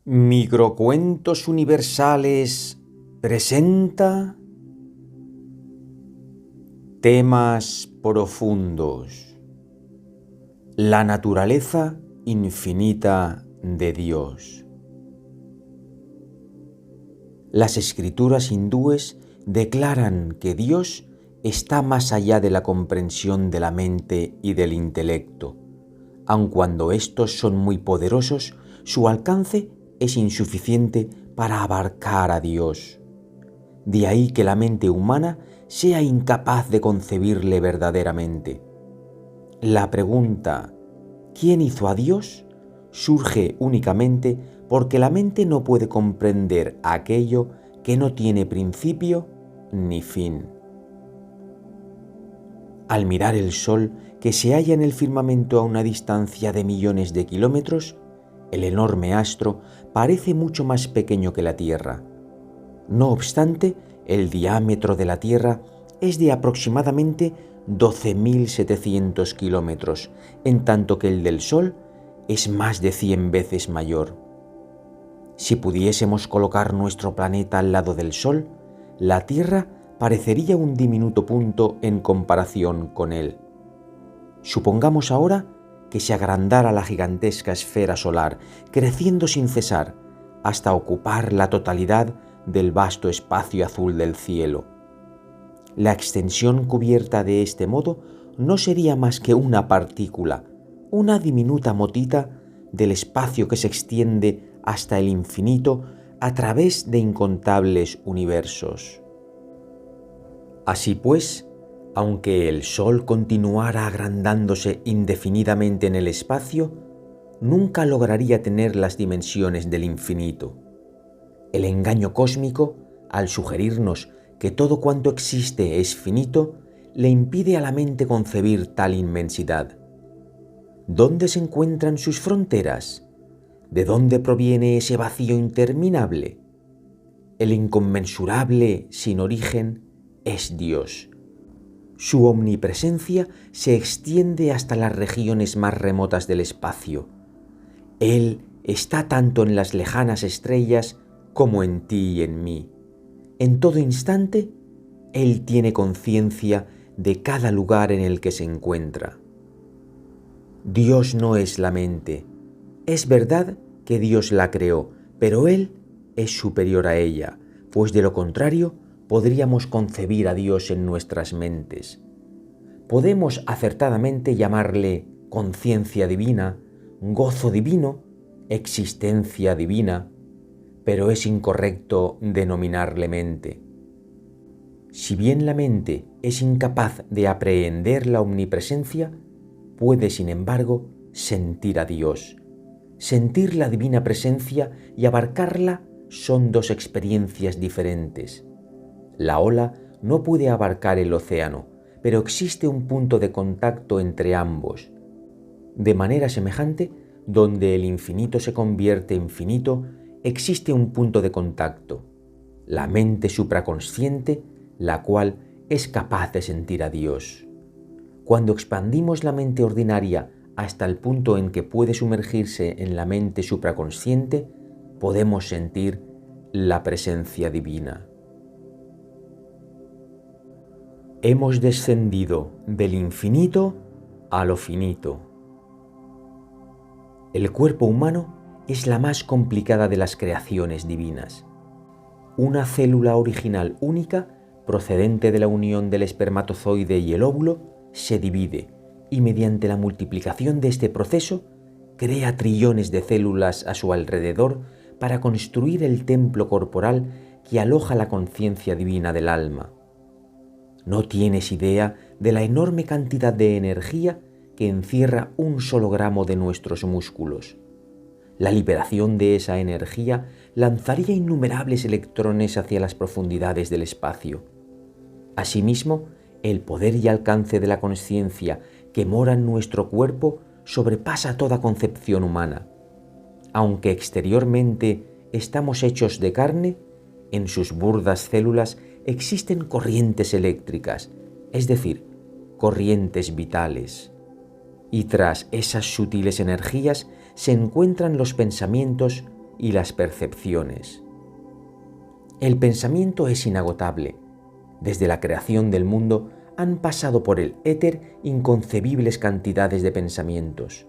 Microcuentos Universales presenta temas profundos. La naturaleza infinita de Dios. Las escrituras hindúes declaran que Dios está más allá de la comprensión de la mente y del intelecto. Aun cuando estos son muy poderosos, su alcance es insuficiente para abarcar a Dios. De ahí que la mente humana sea incapaz de concebirle verdaderamente. La pregunta ¿quién hizo a Dios? Surge únicamente porque la mente no puede comprender aquello que no tiene principio ni fin. Al mirar el Sol, que se halla en el firmamento a una distancia de millones de kilómetros, el enorme astro parece mucho más pequeño que la Tierra. No obstante, el diámetro de la Tierra es de aproximadamente 12.700 kilómetros, en tanto que el del Sol es más de 100 veces mayor. Si pudiésemos colocar nuestro planeta al lado del Sol, la Tierra parecería un diminuto punto en comparación con él. Supongamos ahora que se agrandara la gigantesca esfera solar, creciendo sin cesar, hasta ocupar la totalidad del vasto espacio azul del cielo. La extensión cubierta de este modo no sería más que una partícula, una diminuta motita del espacio que se extiende hasta el infinito a través de incontables universos. Así pues, aunque el Sol continuara agrandándose indefinidamente en el espacio, nunca lograría tener las dimensiones del infinito. El engaño cósmico, al sugerirnos que todo cuanto existe es finito, le impide a la mente concebir tal inmensidad. ¿Dónde se encuentran sus fronteras? ¿De dónde proviene ese vacío interminable? El inconmensurable, sin origen, es Dios. Su omnipresencia se extiende hasta las regiones más remotas del espacio. Él está tanto en las lejanas estrellas como en ti y en mí. En todo instante, Él tiene conciencia de cada lugar en el que se encuentra. Dios no es la mente. Es verdad que Dios la creó, pero Él es superior a ella, pues de lo contrario, podríamos concebir a Dios en nuestras mentes. Podemos acertadamente llamarle conciencia divina, gozo divino, existencia divina, pero es incorrecto denominarle mente. Si bien la mente es incapaz de aprehender la omnipresencia, puede, sin embargo, sentir a Dios. Sentir la divina presencia y abarcarla son dos experiencias diferentes. La ola no puede abarcar el océano, pero existe un punto de contacto entre ambos. De manera semejante, donde el infinito se convierte en finito, existe un punto de contacto, la mente supraconsciente, la cual es capaz de sentir a Dios. Cuando expandimos la mente ordinaria hasta el punto en que puede sumergirse en la mente supraconsciente, podemos sentir la presencia divina. Hemos descendido del infinito a lo finito. El cuerpo humano es la más complicada de las creaciones divinas. Una célula original única, procedente de la unión del espermatozoide y el óvulo, se divide y mediante la multiplicación de este proceso, crea trillones de células a su alrededor para construir el templo corporal que aloja la conciencia divina del alma. No tienes idea de la enorme cantidad de energía que encierra un solo gramo de nuestros músculos. La liberación de esa energía lanzaría innumerables electrones hacia las profundidades del espacio. Asimismo, el poder y alcance de la conciencia que mora en nuestro cuerpo sobrepasa toda concepción humana. Aunque exteriormente estamos hechos de carne, en sus burdas células existen corrientes eléctricas, es decir, corrientes vitales. Y tras esas sutiles energías se encuentran los pensamientos y las percepciones. El pensamiento es inagotable. Desde la creación del mundo han pasado por el éter inconcebibles cantidades de pensamientos.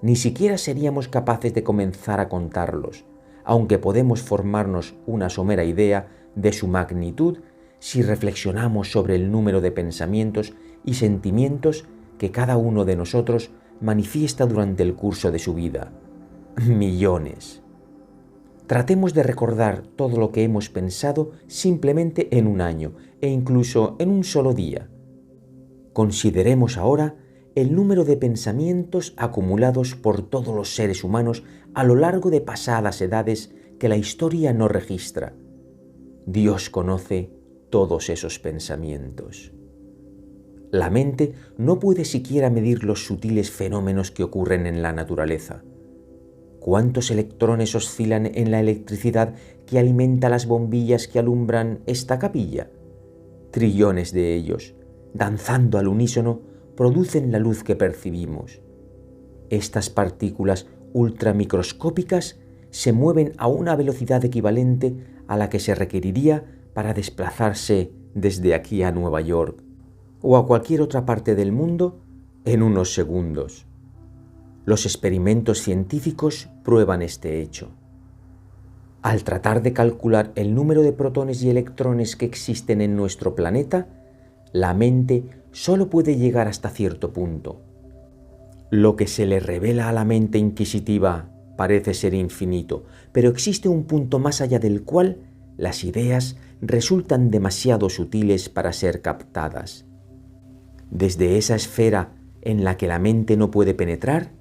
Ni siquiera seríamos capaces de comenzar a contarlos, aunque podemos formarnos una somera idea de su magnitud si reflexionamos sobre el número de pensamientos y sentimientos que cada uno de nosotros manifiesta durante el curso de su vida. Millones. Tratemos de recordar todo lo que hemos pensado simplemente en un año e incluso en un solo día. Consideremos ahora el número de pensamientos acumulados por todos los seres humanos a lo largo de pasadas edades que la historia no registra. Dios conoce todos esos pensamientos. La mente no puede siquiera medir los sutiles fenómenos que ocurren en la naturaleza. ¿Cuántos electrones oscilan en la electricidad que alimenta las bombillas que alumbran esta capilla? Trillones de ellos, danzando al unísono, producen la luz que percibimos. Estas partículas ultramicroscópicas se mueven a una velocidad equivalente a la que se requeriría para desplazarse desde aquí a Nueva York o a cualquier otra parte del mundo en unos segundos. Los experimentos científicos prueban este hecho. Al tratar de calcular el número de protones y electrones que existen en nuestro planeta, la mente solo puede llegar hasta cierto punto. Lo que se le revela a la mente inquisitiva parece ser infinito, pero existe un punto más allá del cual las ideas resultan demasiado sutiles para ser captadas. Desde esa esfera en la que la mente no puede penetrar,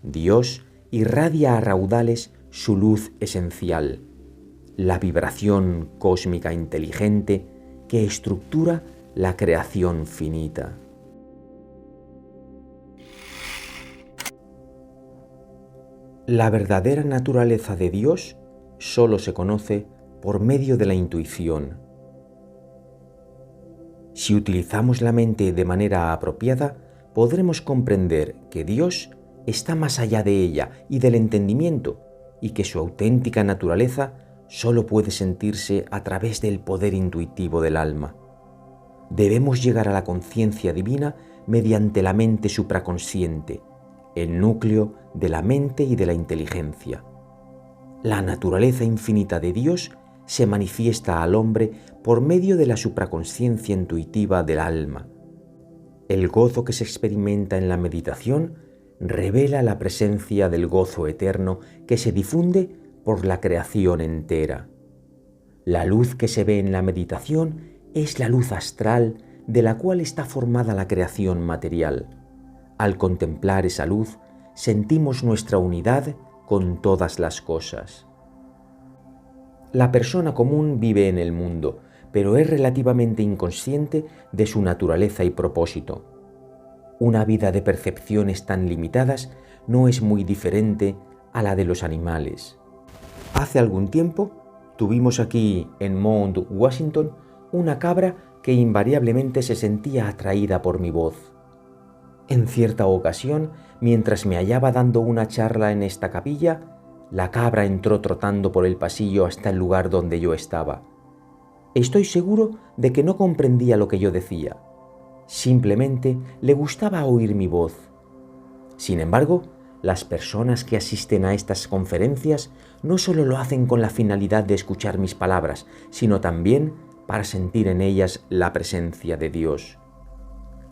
Dios irradia a raudales su luz esencial, la vibración cósmica inteligente que estructura la creación finita. La verdadera naturaleza de Dios solo se conoce por medio de la intuición. Si utilizamos la mente de manera apropiada, podremos comprender que Dios está más allá de ella y del entendimiento, y que su auténtica naturaleza solo puede sentirse a través del poder intuitivo del alma. Debemos llegar a la conciencia divina mediante la mente supraconsciente, el núcleo de la mente y de la inteligencia. La naturaleza infinita de Dios se manifiesta al hombre por medio de la supraconsciencia intuitiva del alma. El gozo que se experimenta en la meditación revela la presencia del gozo eterno que se difunde por la creación entera. La luz que se ve en la meditación es la luz astral de la cual está formada la creación material. Al contemplar esa luz, sentimos nuestra unidad con todas las cosas. La persona común vive en el mundo, pero es relativamente inconsciente de su naturaleza y propósito. Una vida de percepciones tan limitadas no es muy diferente a la de los animales. Hace algún tiempo tuvimos aquí en Mount Washington una cabra que invariablemente se sentía atraída por mi voz. En cierta ocasión, mientras me hallaba dando una charla en esta capilla, la cabra entró trotando por el pasillo hasta el lugar donde yo estaba. Estoy seguro de que no comprendía lo que yo decía. Simplemente le gustaba oír mi voz. Sin embargo, las personas que asisten a estas conferencias no solo lo hacen con la finalidad de escuchar mis palabras, sino también para sentir en ellas la presencia de Dios.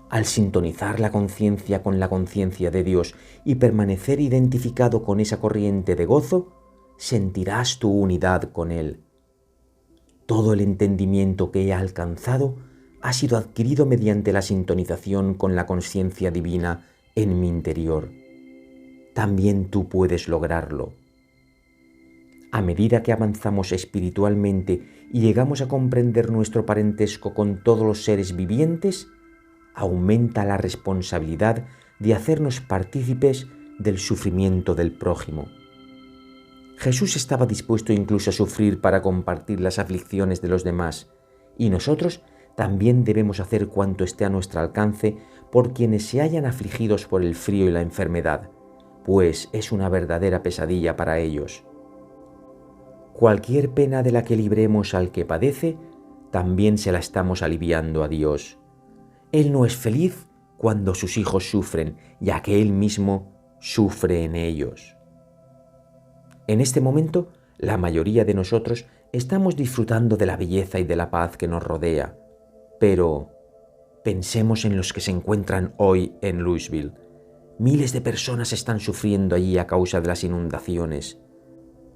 Al sintonizar la conciencia con la conciencia de Dios y permanecer identificado con esa corriente de gozo, sentirás tu unidad con Él. Todo el entendimiento que he alcanzado ha sido adquirido mediante la sintonización con la conciencia divina en mi interior. También tú puedes lograrlo. A medida que avanzamos espiritualmente y llegamos a comprender nuestro parentesco con todos los seres vivientes, aumenta la responsabilidad de hacernos partícipes del sufrimiento del prójimo. Jesús estaba dispuesto incluso a sufrir para compartir las aflicciones de los demás, y nosotros también debemos hacer cuanto esté a nuestro alcance por quienes se hallan afligidos por el frío y la enfermedad, pues es una verdadera pesadilla para ellos. Cualquier pena de la que libremos al que padece, también se la estamos aliviando a Dios. Él no es feliz cuando sus hijos sufren, ya que Él mismo sufre en ellos. En este momento, la mayoría de nosotros estamos disfrutando de la belleza y de la paz que nos rodea, pero pensemos en los que se encuentran hoy en Louisville. Miles de personas están sufriendo allí a causa de las inundaciones.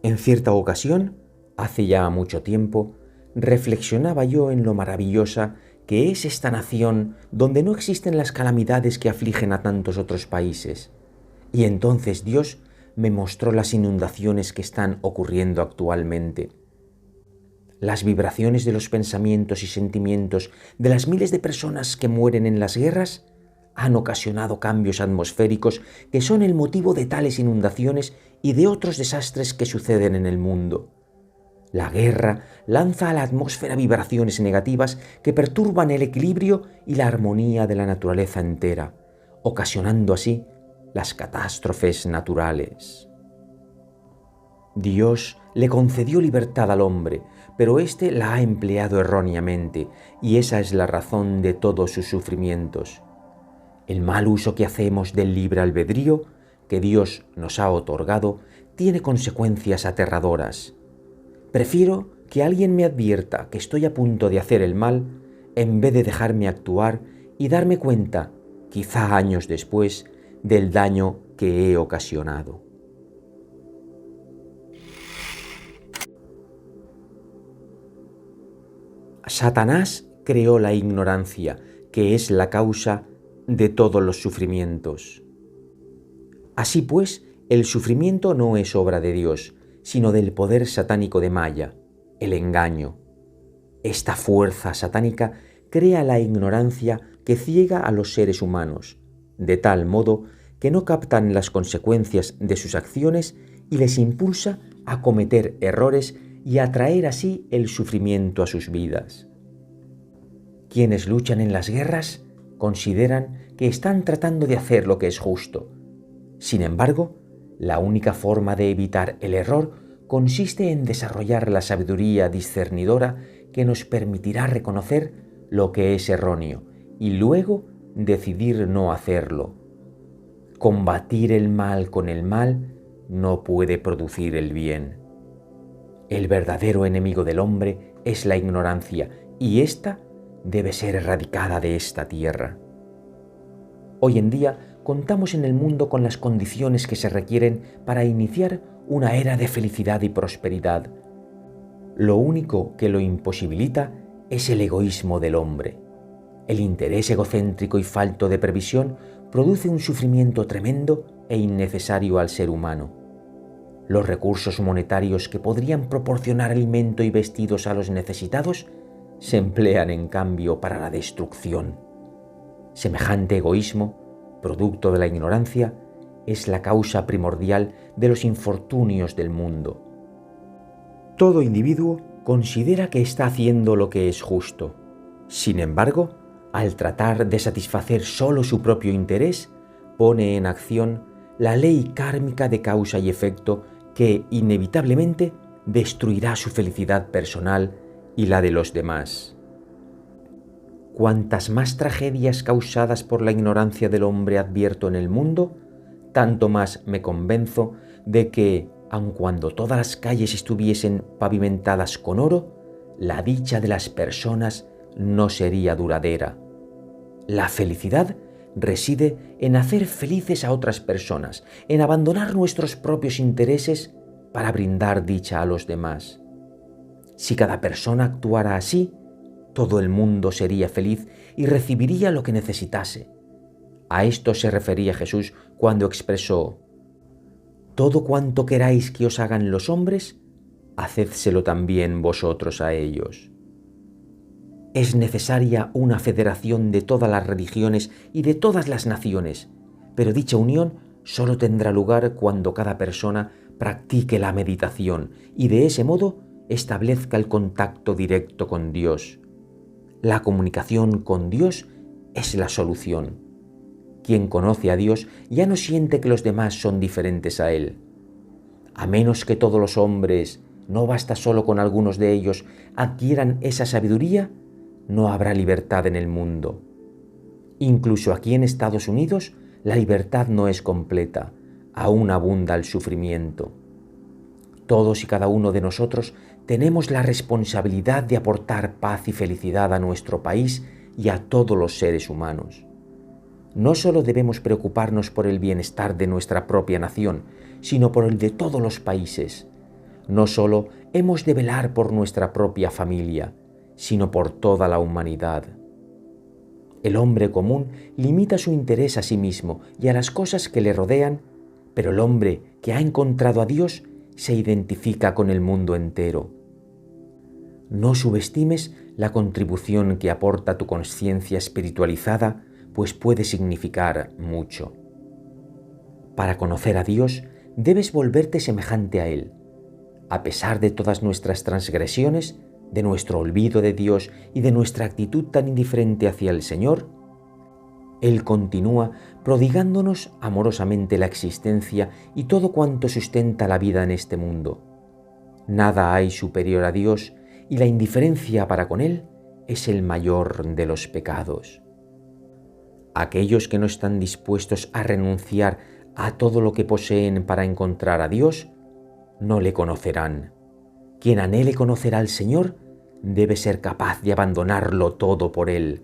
En cierta ocasión, hace ya mucho tiempo, reflexionaba yo en lo maravillosa que es esta nación donde no existen las calamidades que afligen a tantos otros países. Y entonces Dios me mostró las inundaciones que están ocurriendo actualmente. Las vibraciones de los pensamientos y sentimientos de las miles de personas que mueren en las guerras han ocasionado cambios atmosféricos que son el motivo de tales inundaciones y de otros desastres que suceden en el mundo. La guerra lanza a la atmósfera vibraciones negativas que perturban el equilibrio y la armonía de la naturaleza entera, ocasionando así las catástrofes naturales. Dios le concedió libertad al hombre, pero éste la ha empleado erróneamente, y esa es la razón de todos sus sufrimientos. El mal uso que hacemos del libre albedrío que Dios nos ha otorgado tiene consecuencias aterradoras. Prefiero que alguien me advierta que estoy a punto de hacer el mal en vez de dejarme actuar y darme cuenta, quizá años después, del daño que he ocasionado. Satanás creó la ignorancia, que es la causa de todos los sufrimientos. Así pues, el sufrimiento no es obra de Dios, sino del poder satánico de Maya, el engaño. Esta fuerza satánica crea la ignorancia que ciega a los seres humanos, de tal modo que no captan las consecuencias de sus acciones y les impulsa a cometer errores y a traer así el sufrimiento a sus vidas. Quienes luchan en las guerras consideran que están tratando de hacer lo que es justo. Sin embargo, la única forma de evitar el error consiste en desarrollar la sabiduría discernidora que nos permitirá reconocer lo que es erróneo y luego decidir no hacerlo. Combatir el mal con el mal no puede producir el bien. El verdadero enemigo del hombre es la ignorancia, y ésta debe ser erradicada de esta tierra. Hoy en día contamos en el mundo con las condiciones que se requieren para iniciar una era de felicidad y prosperidad. Lo único que lo imposibilita es el egoísmo del hombre. El interés egocéntrico y falto de previsión produce un sufrimiento tremendo e innecesario al ser humano. Los recursos monetarios que podrían proporcionar alimento y vestidos a los necesitados se emplean en cambio para la destrucción. Semejante egoísmo, producto de la ignorancia, es la causa primordial de los infortunios del mundo. Todo individuo considera que está haciendo lo que es justo. Sin embargo, al tratar de satisfacer solo su propio interés, pone en acción la ley kármica de causa y efecto que inevitablemente destruirá su felicidad personal y la de los demás. Cuantas más tragedias causadas por la ignorancia del hombre advierto en el mundo, tanto más me convenzo de que, aun cuando todas las calles estuviesen pavimentadas con oro, la dicha de las personas no sería duradera. La felicidad reside en hacer felices a otras personas, en abandonar nuestros propios intereses para brindar dicha a los demás. Si cada persona actuara así, todo el mundo sería feliz y recibiría lo que necesitase. A esto se refería Jesús cuando expresó: «Todo cuanto queráis que os hagan los hombres, hacedselo también vosotros a ellos». Es necesaria una federación de todas las religiones y de todas las naciones, pero dicha unión solo tendrá lugar cuando cada persona practique la meditación y de ese modo establezca el contacto directo con Dios. La comunicación con Dios es la solución. Quien conoce a Dios ya no siente que los demás son diferentes a él. A menos que todos los hombres ¿no basta solo con algunos de ellos adquieran esa sabiduría? No habrá libertad en el mundo. Incluso aquí en Estados Unidos, la libertad no es completa, aún abunda el sufrimiento. Todos y cada uno de nosotros tenemos la responsabilidad de aportar paz y felicidad a nuestro país y a todos los seres humanos. No solo debemos preocuparnos por el bienestar de nuestra propia nación, sino por el de todos los países. No solo hemos de velar por nuestra propia familia, sino por toda la humanidad. El hombre común limita su interés a sí mismo y a las cosas que le rodean, pero el hombre que ha encontrado a Dios se identifica con el mundo entero. No subestimes la contribución que aporta tu conciencia espiritualizada, pues puede significar mucho. Para conocer a Dios, debes volverte semejante a Él. A pesar de todas nuestras transgresiones, de nuestro olvido de Dios y de nuestra actitud tan indiferente hacia el Señor, Él continúa prodigándonos amorosamente la existencia y todo cuanto sustenta la vida en este mundo. Nada hay superior a Dios y la indiferencia para con Él es el mayor de los pecados. Aquellos que no están dispuestos a renunciar a todo lo que poseen para encontrar a Dios, no le conocerán. Quien anhele conocer al Señor debe ser capaz de abandonarlo todo por Él.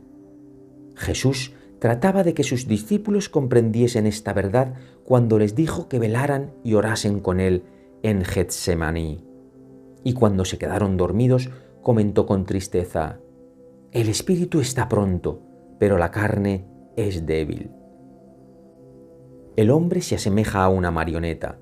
Jesús trataba de que sus discípulos comprendiesen esta verdad cuando les dijo que velaran y orasen con Él en Getsemaní. Y cuando se quedaron dormidos, comentó con tristeza: «El espíritu está pronto, pero la carne es débil». El hombre se asemeja a una marioneta,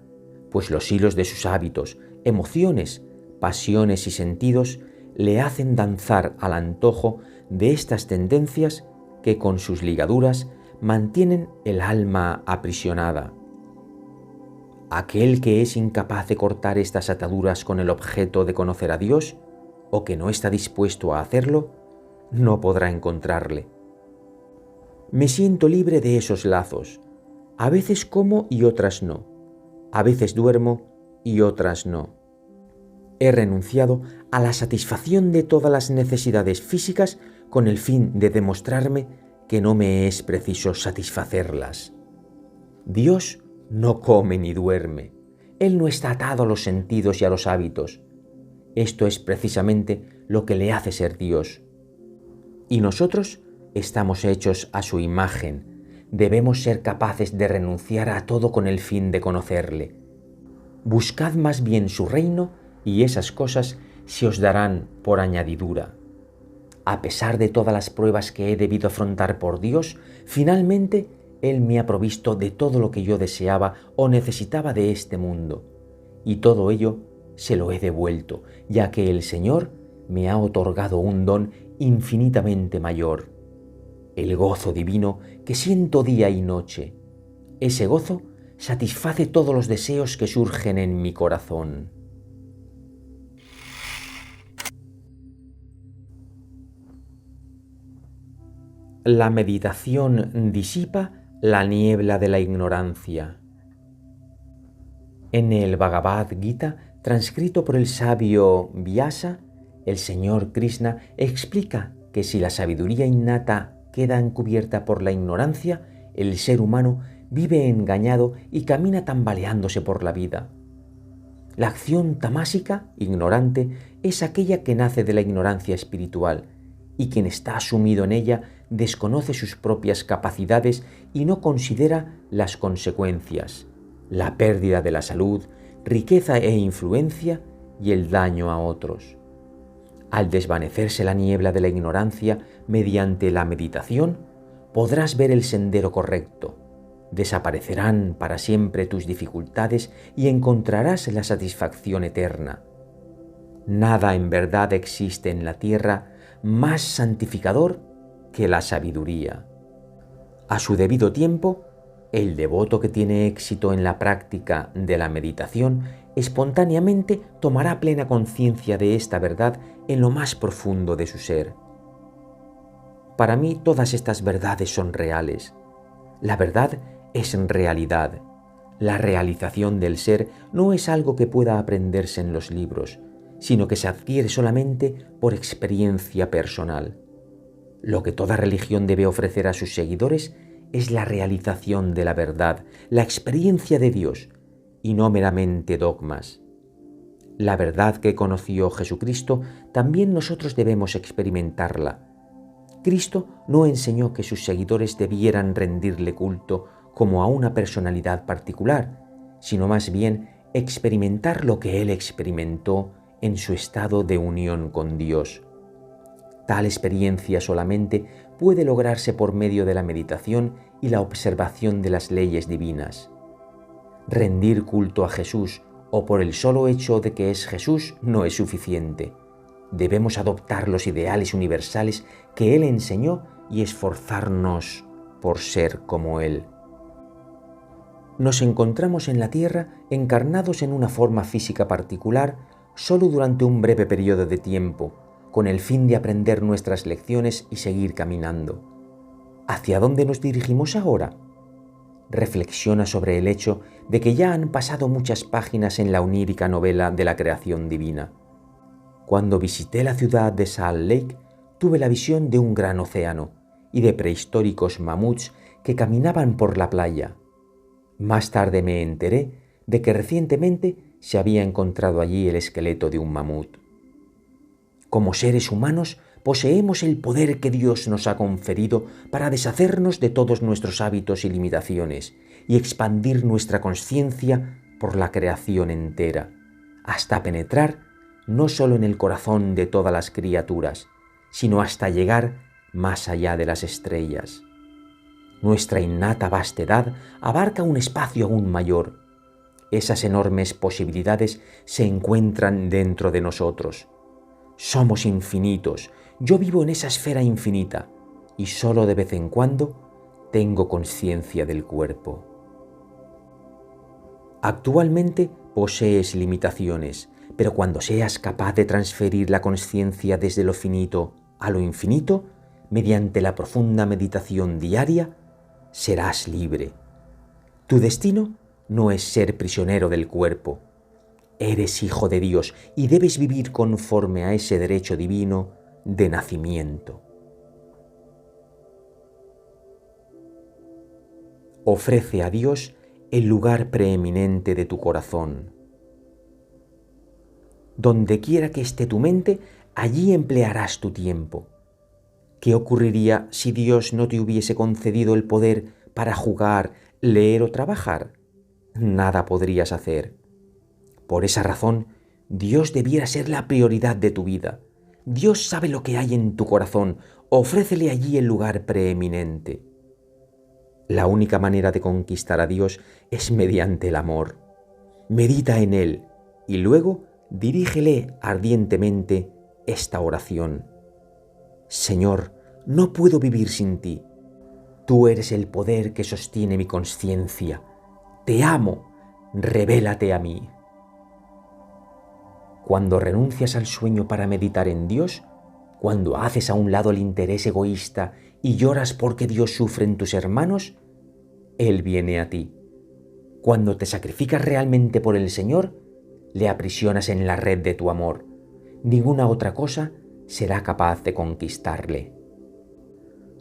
pues los hilos de sus hábitos, emociones, pasiones y sentidos le hacen danzar al antojo de estas tendencias que con sus ligaduras mantienen el alma aprisionada. Aquel que es incapaz de cortar estas ataduras con el objeto de conocer a Dios, o que no está dispuesto a hacerlo, no podrá encontrarle. Me siento libre de esos lazos. A veces como y otras no. A veces duermo y otras no. He renunciado a la satisfacción de todas las necesidades físicas con el fin de demostrarme que no me es preciso satisfacerlas. Dios no come ni duerme. Él no está atado a los sentidos y a los hábitos. Esto es precisamente lo que le hace ser Dios. Y nosotros estamos hechos a su imagen. Debemos ser capaces de renunciar a todo con el fin de conocerle. Buscad más bien su reino y esas cosas se os darán por añadidura. A pesar de todas las pruebas que he debido afrontar por Dios, finalmente Él me ha provisto de todo lo que yo deseaba o necesitaba de este mundo. Y todo ello se lo he devuelto, ya que el Señor me ha otorgado un don infinitamente mayor, el gozo divino que siento día y noche. Ese gozo satisface todos los deseos que surgen en mi corazón. La meditación disipa la niebla de la ignorancia. En el Bhagavad Gita, transcrito por el sabio Vyasa, el señor Krishna explica que si la sabiduría innata queda encubierta por la ignorancia, el ser humano vive engañado y camina tambaleándose por la vida. La acción tamásica, ignorante, es aquella que nace de la ignorancia espiritual, y quien está sumido en ella desconoce sus propias capacidades y no considera las consecuencias, la pérdida de la salud, riqueza e influencia y el daño a otros. Al desvanecerse la niebla de la ignorancia mediante la meditación, podrás ver el sendero correcto. Desaparecerán para siempre tus dificultades y encontrarás la satisfacción eterna. Nada en verdad existe en la tierra más santificador que la sabiduría. A su debido tiempo, el devoto que tiene éxito en la práctica de la meditación espontáneamente tomará plena conciencia de esta verdad en lo más profundo de su ser. Para mí todas estas verdades son reales. La verdad es en realidad. La realización del ser no es algo que pueda aprenderse en los libros, sino que se adquiere solamente por experiencia personal. Lo que toda religión debe ofrecer a sus seguidores es la realización de la verdad, la experiencia de Dios, y no meramente dogmas. La verdad que conoció Jesucristo, también nosotros debemos experimentarla. Cristo no enseñó que sus seguidores debieran rendirle culto como a una personalidad particular, sino más bien experimentar lo que Él experimentó en su estado de unión con Dios. Tal experiencia solamente puede lograrse por medio de la meditación y la observación de las leyes divinas. Rendir culto a Jesús o por el solo hecho de que es Jesús no es suficiente. Debemos adoptar los ideales universales que Él enseñó y esforzarnos por ser como Él. Nos encontramos en la tierra encarnados en una forma física particular solo durante un breve periodo de tiempo, con el fin de aprender nuestras lecciones y seguir caminando. ¿Hacia dónde nos dirigimos ahora? Reflexiona sobre el hecho de que ya han pasado muchas páginas en la onírica novela de la creación divina. Cuando visité la ciudad de Salt Lake, tuve la visión de un gran océano y de prehistóricos mamuts que caminaban por la playa. Más tarde me enteré de que recientemente se había encontrado allí el esqueleto de un mamut. Como seres humanos, poseemos el poder que Dios nos ha conferido para deshacernos de todos nuestros hábitos y limitaciones y expandir nuestra conciencia por la creación entera, hasta penetrar no solo en el corazón de todas las criaturas, sino hasta llegar más allá de las estrellas. Nuestra innata vastedad abarca un espacio aún mayor. Esas enormes posibilidades se encuentran dentro de nosotros. Somos infinitos. Yo vivo en esa esfera infinita y solo de vez en cuando tengo conciencia del cuerpo. Actualmente posees limitaciones, pero cuando seas capaz de transferir la conciencia desde lo finito a lo infinito, mediante la profunda meditación diaria, serás libre. Tu destino no es ser prisionero del cuerpo. Eres hijo de Dios y debes vivir conforme a ese derecho divino de nacimiento. Ofrece a Dios el lugar preeminente de tu corazón. Donde quiera que esté tu mente, allí emplearás tu tiempo. ¿Qué ocurriría si Dios no te hubiese concedido el poder para jugar, leer o trabajar? Nada podrías hacer. Por esa razón, Dios debiera ser la prioridad de tu vida. Dios sabe lo que hay en tu corazón, ofrécele allí el lugar preeminente. La única manera de conquistar a Dios es mediante el amor. Medita en Él y luego dirígele ardientemente esta oración. Señor, no puedo vivir sin ti. Tú eres el poder que sostiene mi conciencia. Te amo, revélate a mí. Cuando renuncias al sueño para meditar en Dios, cuando haces a un lado el interés egoísta y lloras porque Dios sufre en tus hermanos, Él viene a ti. Cuando te sacrificas realmente por el Señor, le aprisionas en la red de tu amor. Ninguna otra cosa será capaz de conquistarle.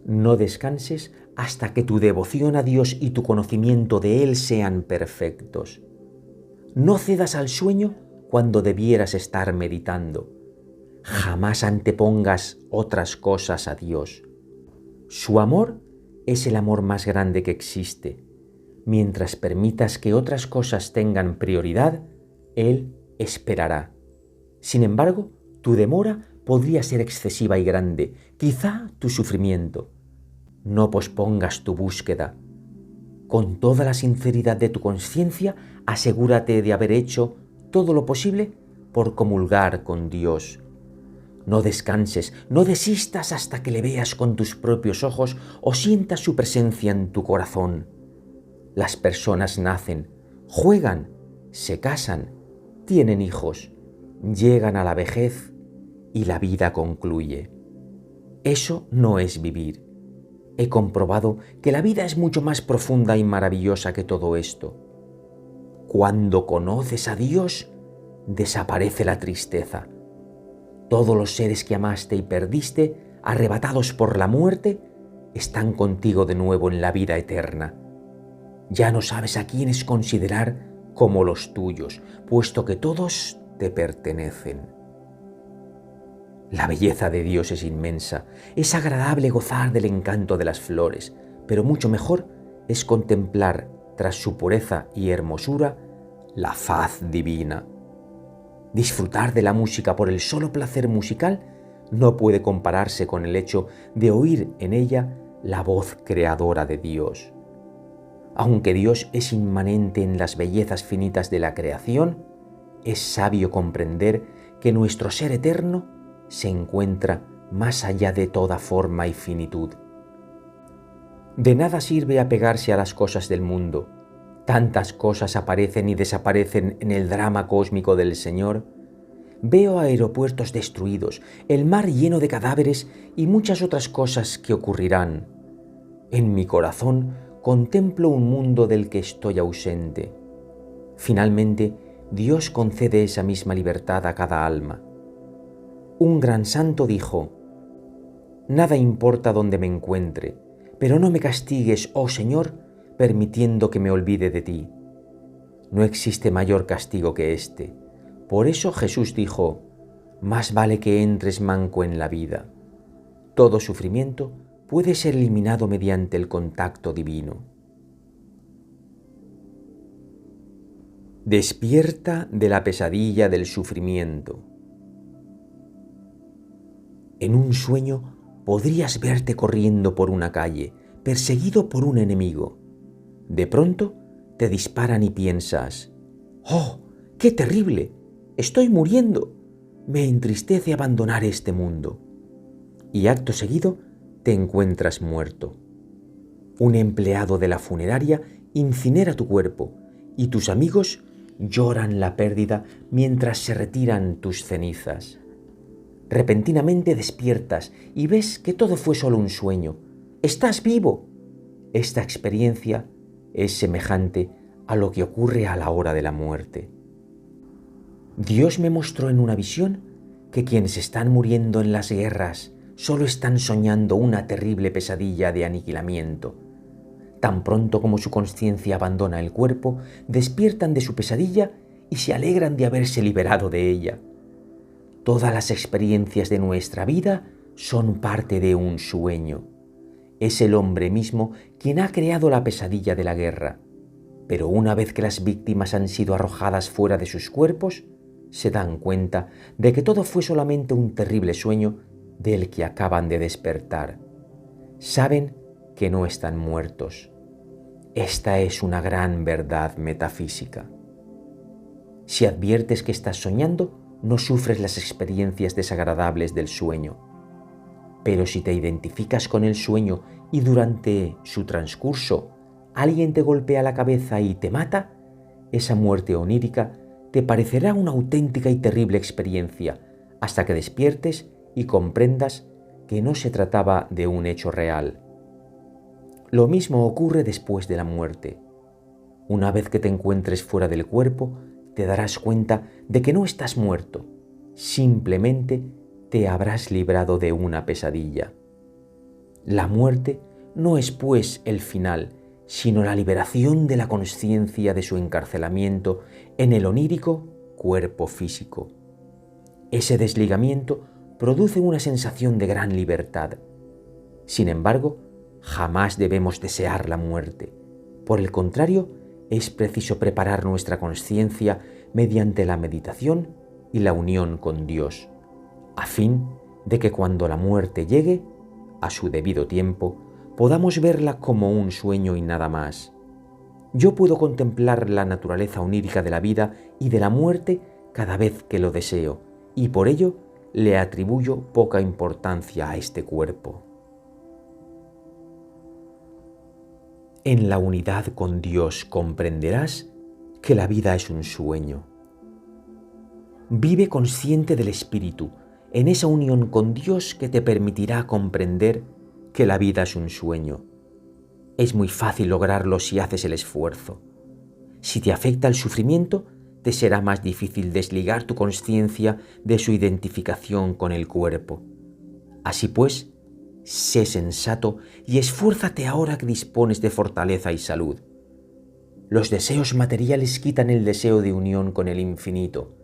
No descanses hasta que tu devoción a Dios y tu conocimiento de Él sean perfectos. No cedas al sueño cuando debieras estar meditando. Jamás antepongas otras cosas a Dios. Su amor es el amor más grande que existe. Mientras permitas que otras cosas tengan prioridad, Él esperará. Sin embargo, tu demora podría ser excesiva y grande, quizá tu sufrimiento. No pospongas tu búsqueda. Con toda la sinceridad de tu conciencia, asegúrate de haber hecho todo lo posible por comulgar con Dios. No descanses, no desistas hasta que le veas con tus propios ojos o sientas su presencia en tu corazón. Las personas nacen, juegan, se casan, tienen hijos, llegan a la vejez y la vida concluye. Eso no es vivir. He comprobado que la vida es mucho más profunda y maravillosa que todo esto. Cuando conoces a Dios, desaparece la tristeza. Todos los seres que amaste y perdiste, arrebatados por la muerte, están contigo de nuevo en la vida eterna. Ya no sabes a quiénes considerar como los tuyos, puesto que todos te pertenecen. La belleza de Dios es inmensa. Es agradable gozar del encanto de las flores, pero mucho mejor es contemplar, tras su pureza y hermosura, la faz divina. Disfrutar de la música por el solo placer musical no puede compararse con el hecho de oír en ella la voz creadora de Dios. Aunque Dios es inmanente en las bellezas finitas de la creación, es sabio comprender que nuestro ser eterno se encuentra más allá de toda forma y finitud. De nada sirve apegarse a las cosas del mundo. Tantas cosas aparecen y desaparecen en el drama cósmico del Señor. Veo aeropuertos destruidos, el mar lleno de cadáveres y muchas otras cosas que ocurrirán. En mi corazón contemplo un mundo del que estoy ausente. Finalmente, Dios concede esa misma libertad a cada alma. Un gran santo dijo: «Nada importa donde me encuentre, pero no me castigues, oh Señor, permitiendo que me olvide de ti». No existe mayor castigo que este. Por eso Jesús dijo: «Más vale que entres manco en la vida». Todo sufrimiento puede ser eliminado mediante el contacto divino. Despierta de la pesadilla del sufrimiento. En un sueño podrías verte corriendo por una calle, perseguido por un enemigo. De pronto te disparan y piensas: «¡Oh, qué terrible! Estoy muriendo. Me entristece abandonar este mundo». Y acto seguido te encuentras muerto. Un empleado de la funeraria incinera tu cuerpo y tus amigos lloran la pérdida mientras se retiran tus cenizas. Repentinamente despiertas y ves que todo fue solo un sueño. ¡Estás vivo! Esta experiencia es semejante a lo que ocurre a la hora de la muerte. Dios me mostró en una visión que quienes están muriendo en las guerras solo están soñando una terrible pesadilla de aniquilamiento. Tan pronto como su conciencia abandona el cuerpo, despiertan de su pesadilla y se alegran de haberse liberado de ella. Todas las experiencias de nuestra vida son parte de un sueño. Es el hombre mismo quien ha creado la pesadilla de la guerra, pero una vez que las víctimas han sido arrojadas fuera de sus cuerpos, se dan cuenta de que todo fue solamente un terrible sueño del que acaban de despertar. Saben que no están muertos. Esta es una gran verdad metafísica. Si adviertes que estás soñando, no sufres las experiencias desagradables del sueño. Pero si te identificas con el sueño y durante su transcurso alguien te golpea la cabeza y te mata, esa muerte onírica te parecerá una auténtica y terrible experiencia hasta que despiertes y comprendas que no se trataba de un hecho real. Lo mismo ocurre después de la muerte. Una vez que te encuentres fuera del cuerpo, te darás cuenta de que no estás muerto, simplemente te habrás librado de una pesadilla. La muerte no es pues el final, sino la liberación de la consciencia de su encarcelamiento en el onírico cuerpo físico. Ese desligamiento produce una sensación de gran libertad. Sin embargo, jamás debemos desear la muerte. Por el contrario, es preciso preparar nuestra consciencia mediante la meditación y la unión con Dios, a fin de que cuando la muerte llegue, a su debido tiempo, podamos verla como un sueño y nada más. Yo puedo contemplar la naturaleza onírica de la vida y de la muerte cada vez que lo deseo, y por ello le atribuyo poca importancia a este cuerpo. En la unidad con Dios comprenderás que la vida es un sueño. Vive consciente del Espíritu, en esa unión con Dios que te permitirá comprender que la vida es un sueño. Es muy fácil lograrlo si haces el esfuerzo. Si te afecta el sufrimiento, te será más difícil desligar tu conciencia de su identificación con el cuerpo. Así pues, sé sensato y esfuérzate ahora que dispones de fortaleza y salud. Los deseos materiales quitan el deseo de unión con el infinito.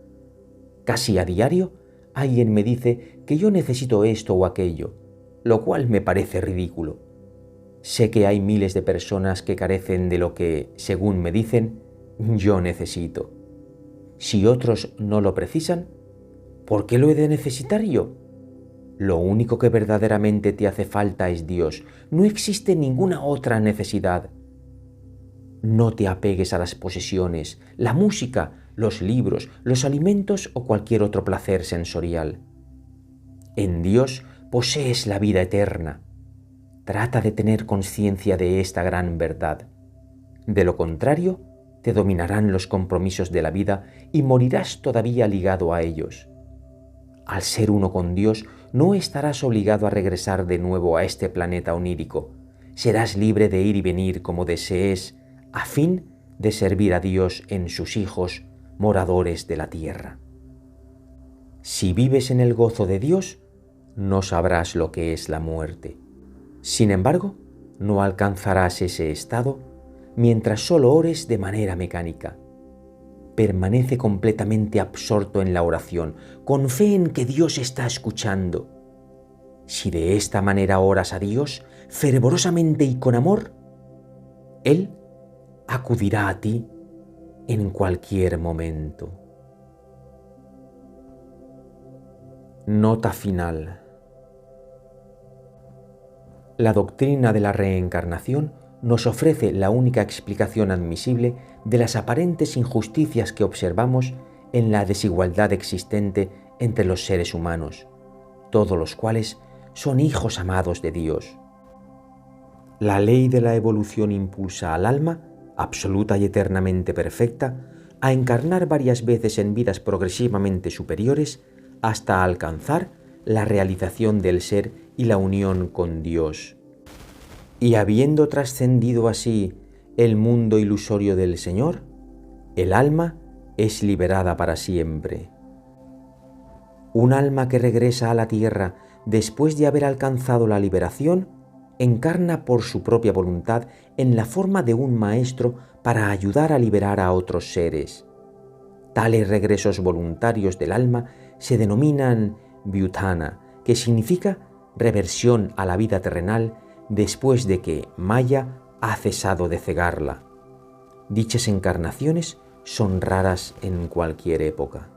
Casi a diario, alguien me dice que yo necesito esto o aquello, lo cual me parece ridículo. Sé que hay miles de personas que carecen de lo que, según me dicen, yo necesito. Si otros no lo precisan, ¿por qué lo he de necesitar yo? Lo único que verdaderamente te hace falta es Dios. No existe ninguna otra necesidad. No te apegues a las posesiones, la música, los libros, los alimentos o cualquier otro placer sensorial. En Dios posees la vida eterna. Trata de tener conciencia de esta gran verdad. De lo contrario, te dominarán los compromisos de la vida y morirás todavía ligado a ellos. Al ser uno con Dios, no estarás obligado a regresar de nuevo a este planeta onírico. Serás libre de ir y venir como desees, a fin de servir a Dios en sus hijos, moradores de la tierra. Si vives en el gozo de Dios, no sabrás lo que es la muerte. Sin embargo, no alcanzarás ese estado mientras solo ores de manera mecánica. Permanece completamente absorto en la oración, con fe en que Dios está escuchando. Si de esta manera oras a Dios, fervorosamente y con amor, Él acudirá a ti en cualquier momento. Nota final. La doctrina de la reencarnación nos ofrece la única explicación admisible de las aparentes injusticias que observamos en la desigualdad existente entre los seres humanos, todos los cuales son hijos amados de Dios. La ley de la evolución impulsa al alma, absoluta y eternamente perfecta, a encarnar varias veces en vidas progresivamente superiores hasta alcanzar la realización del ser y la unión con Dios. Y habiendo trascendido así el mundo ilusorio del Señor, el alma es liberada para siempre. Un alma que regresa a la tierra después de haber alcanzado la liberación, encarna por su propia voluntad en la forma de un maestro para ayudar a liberar a otros seres. Tales regresos voluntarios del alma se denominan vyuthana, que significa reversión a la vida terrenal después de que Maya ha cesado de cegarla. Dichas encarnaciones son raras en cualquier época.